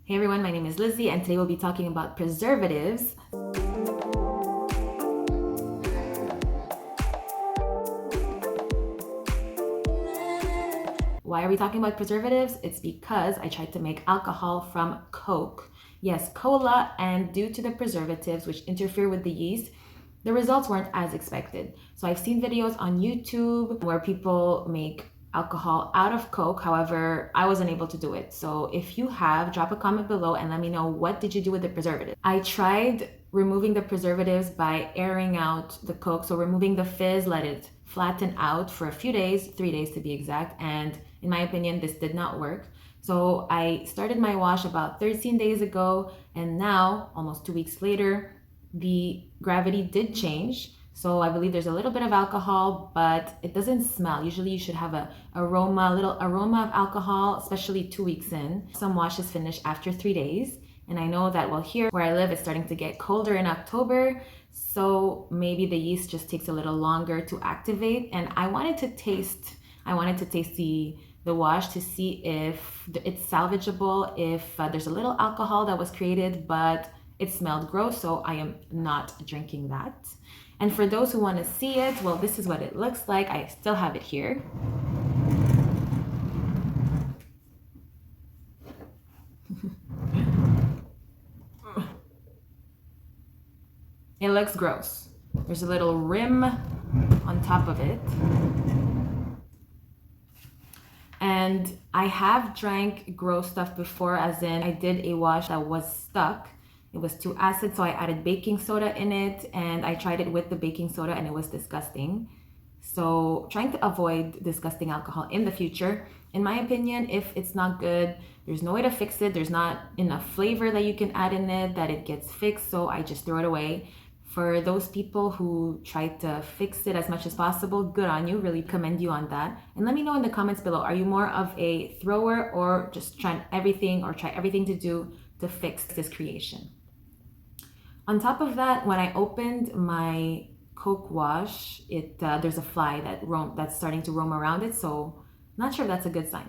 Hey everyone, my name is Lizzie and today we'll be talking about preservatives. Why are we talking about preservatives? It's because I tried to make alcohol from Coke. Yes, cola, and due to the preservatives which interfere with the yeast, the results weren't as expected. So I've seen videos on YouTube where people make alcohol out of Coke. However, I wasn't able to do it. So if you have, drop a comment below and let me know, what did you do with the preservative? I tried removing the preservatives by airing out the Coke. So removing the fizz, let it flatten out for a few days, 3 days to be exact. And in my opinion, this did not work. So I started my wash about 13 days ago, and now, almost 2 weeks later, the gravity did change. So I believe there's a little bit of alcohol, but it doesn't smell. Usually you should have a little aroma of alcohol, especially 2 weeks in. Some washes finish after 3 days. And I know that, well, here where I live, it's starting to get colder in October. So maybe the yeast just takes a little longer to activate. And I wanted to taste the wash to see if it's salvageable, if there's a little alcohol that was created, but it smelled gross, so I am not drinking that. And for those who want to see it, well, this is what it looks like. I still have it here. It looks gross. There's a little rim on top of it. And I have drank gross stuff before, as in I did a wash that was stuck. It was too acid, so I added baking soda in it, and I tried it with the baking soda and it was disgusting. So trying to avoid disgusting alcohol in the future. In my opinion, if it's not good, there's no way to fix it. There's not enough flavor that you can add in it that it gets fixed, so I just throw it away. For those people who try to fix it as much as possible, good on you, really commend you on that. And let me know in the comments below, are you more of a thrower or just try everything to do to fix this creation? On top of that, when I opened my Coke wash, there's a fly that's starting to roam around it, so not sure if that's a good sign.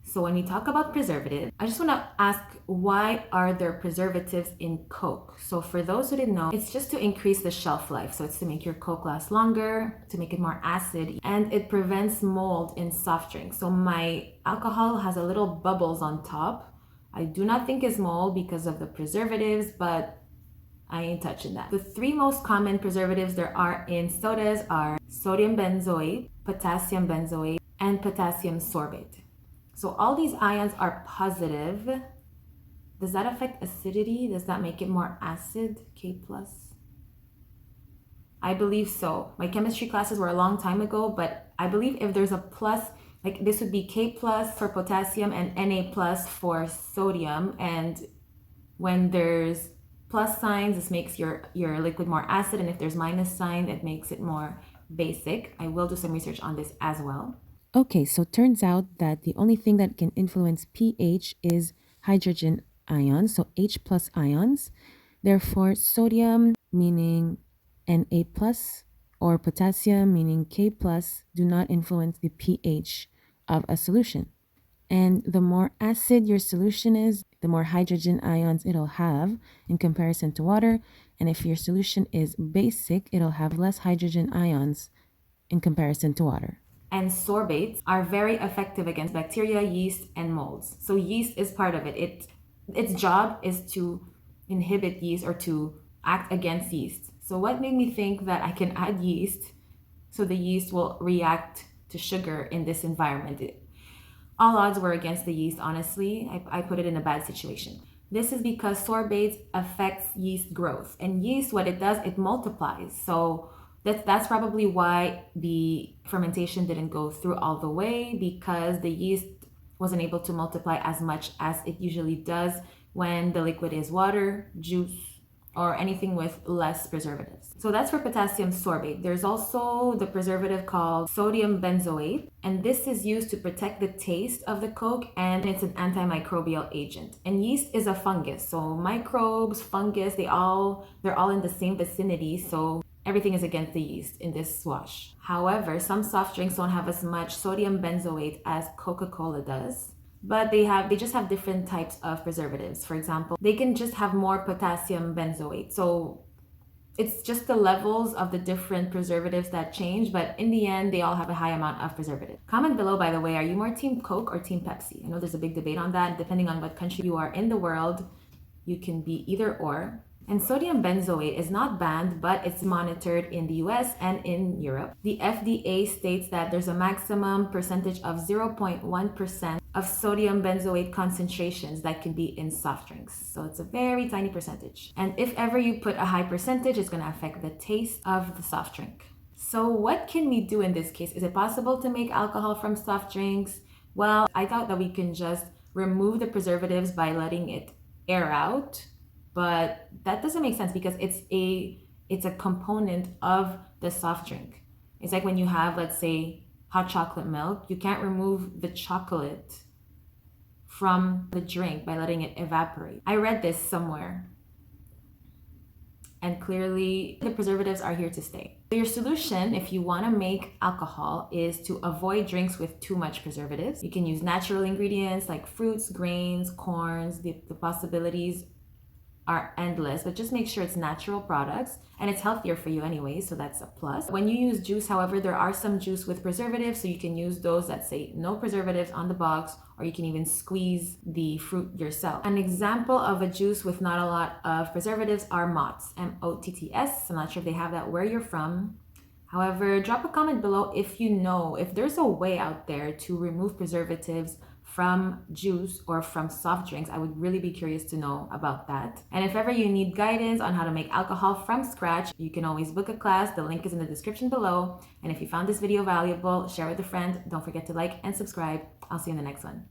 So when we talk about preservatives, I just want to ask, why are there preservatives in Coke? So for those who didn't know, it's just to increase the shelf life. So it's to make your Coke last longer, to make it more acid, and it prevents mold in soft drinks. So my alcohol has a little bubbles on top. I do not think it's mold because of the preservatives, but I ain't touching that. The three most common preservatives there are in sodas are sodium benzoate, potassium benzoate, and potassium sorbate. So all these ions are positive. Does that affect acidity? Does that make it more acid, K+? I believe so. My chemistry classes were a long time ago, but I believe if there's a plus, like this would be K+ for potassium and Na+ for sodium. And when there's plus signs, this makes your liquid more acid. And if there's minus sign, it makes it more basic. I will do some research on this as well. Okay, so turns out that the only thing that can influence pH is hydrogen ions, so H+ ions. Therefore, sodium, meaning Na+, or potassium, meaning K+, do not influence the pH of a solution. And the more acid your solution is, the more hydrogen ions it'll have in comparison to water. And if your solution is basic, it'll have less hydrogen ions in comparison to water. And sorbates are very effective against bacteria, yeast, and molds. So yeast is part of it. Its job is to inhibit yeast or to act against yeast. So what made me think that I can add yeast so the yeast will react to sugar in this environment? All odds were against the yeast, honestly. I put it in a bad situation. This is because sorbates affects yeast growth. And yeast, what it does, it multiplies. So that's probably why the fermentation didn't go through all the way, because the yeast wasn't able to multiply as much as it usually does when the liquid is water, juice, or anything with less preservatives. So that's for potassium sorbate. There's also the preservative called sodium benzoate, and this is used to protect the taste of the Coke, and it's an antimicrobial agent. And yeast is a fungus, so microbes, fungus, they're all in the same vicinity, so everything is against the yeast in this wash. However, some soft drinks don't have as much sodium benzoate as Coca-Cola does. but they just have different types of preservatives. For example, they can just have more potassium benzoate. So it's just the levels of the different preservatives that change, but in the end, they all have a high amount of preservative. Comment below, by the way, are you more Team Coke or Team Pepsi? I know there's a big debate on that. Depending on what country you are in the world, you can be either or. And sodium benzoate is not banned, but it's monitored in the US and in Europe. The FDA states that there's a maximum percentage of 0.1% of sodium benzoate concentrations that can be in soft drinks. So it's a very tiny percentage. And if ever you put a high percentage, it's going to affect the taste of the soft drink. So what can we do in this case? Is it possible to make alcohol from soft drinks? Well, I thought that we can just remove the preservatives by letting it air out, but that doesn't make sense because it's a component of the soft drink. It's like when you have, let's say, hot chocolate milk, you can't remove the chocolate from the drink by letting it evaporate. I read this somewhere, and clearly the preservatives are here to stay. So your solution, if you want to make alcohol, is to avoid drinks with too much preservatives. You can use natural ingredients like fruits, grains, corns. The possibilities are endless, but just make sure it's natural products and it's healthier for you anyway, so that's a plus. When you use juice, however, there are some juice with preservatives, so you can use those that say no preservatives on the box, or you can even squeeze the fruit yourself. An example of a juice with not a lot of preservatives are Mott's, M-O-T-T-S. I'm not sure if they have that where you're from. However, drop a comment below if you know if there's a way out there to remove preservatives from juice or from soft drinks. I would really be curious to know about that. And if ever you need guidance on how to make alcohol from scratch, you can always book a class. The link is in the description below. And if you found this video valuable, share with a friend. Don't forget to like and subscribe. I'll see you in the next one.